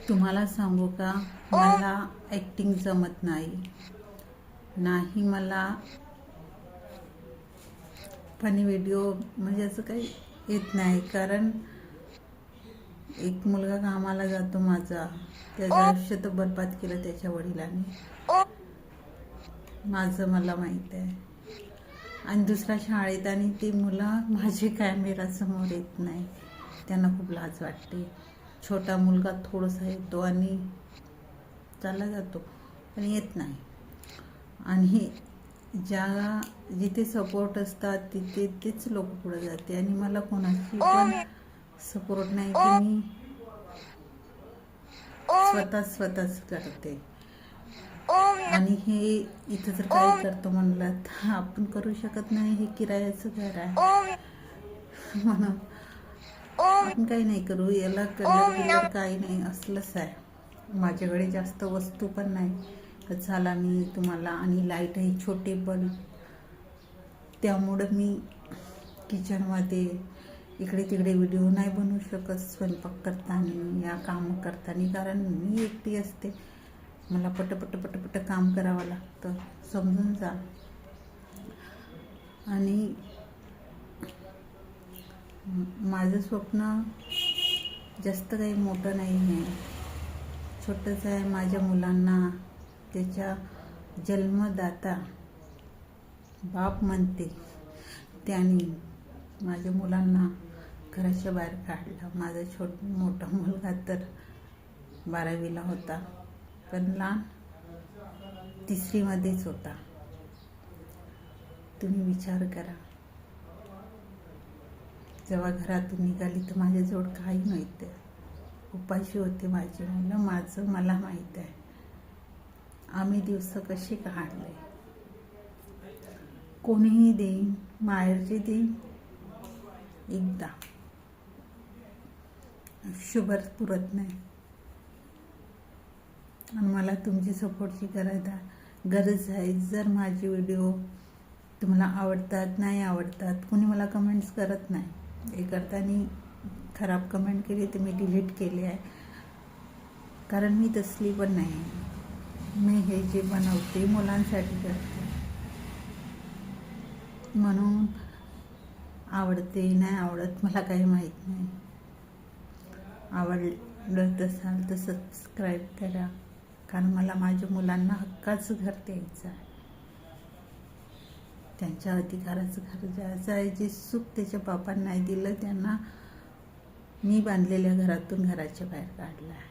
तुम्हाला सांगू का, मला ॲक्टिंग जमत नाही मला फनी व्हिडिओ म्हणजे असं काही येत नाही. कारण एक मुलगा कामाला जातो माझा, त्याचं आयुष्य तर बरबाद केलं त्याच्या वडिलांनी, माझं मला माहीत आहे. आणि दुसऱ्या शाळेत आणि ती मुलं माझे कॅमेरासमोर येत नाही, त्यांना खूप लाज वाटते. छोटा मुलगा थोडासा येतो आणि चालला जातो, पण येत नाही. आणि जिथे सपोर्ट असतात तिथे तेच लोक पुढे जाते. आणि मला कोणाची पण सपोर्ट नाही की मी स्वतःच करते. आणि हे इथं जर काही करतो म्हणलं तर आपण करू शकत नाही, हे किरायाचं घर आहे म्हणून आपण काही नाही करू. याला कलर काही नाही, असलंच आहे. माझ्याकडे जास्त वस्तू पण नाही झाला मी तुम्हाला. आणि लाईट आहे छोटे बल्ब, त्यामुळं मी किचनमध्ये इकडे तिकडे व्हिडिओ नाही बनवू शकत स्वयंपाक करताना या काम करताना. कारण मी एकटी असते, मला पट काम करावं लागतं, समजून जा. आणि माझं स्वप्न जास्त काही मोठं नाही आहे, छोटंच आहे. माझ्या मुलांना त्याच्या जन्मदाता बाप म्हणते त्याने माझ्या मुलांना घराच्या बाहेर काढलं. माझा मोठा मुलगा तर 12वीला होता, पण लहान 3रीमध्येच होता. तुम्ही विचार करा, जेव्हा घरातून निघाली तर माझ्याजवळ काही नव्हतं, उपाशी होते माझी मुलं. माझं मला माहीत आहे आम्ही दिवस कसे काढले. कोणीही देईन, माहेरचे देईन एकदा, आयुष्यभर पुरत नाही. आणि मला तुमची सपोर्टची गरज आहे. जर माझे व्हिडिओ तुम्हाला आवडतात नाही आवडतात, कोणी मला कमेंट्स करत नाही. हे करताना खराब कमेंट केली तर मी डिलीट केले आहे, कारण मी तसली पण नाही. मी हे जे बनवते मुलांसाठी करते, म्हणून आवडते नाही आवडत मला काही माहीत नाही. आवडलं तर सबस्क्राईब करा, कारण मला माझ्या मुलांना हक्काचं घर द्यायचं आहे, त्यांच्या अधिकाराचं घर द्यायचं आहे. जे सुख त्याच्या बापांना नाही दिलं, त्यांना मी बांधलेल्या घरातून घराच्या बाहेर काढलं आहे.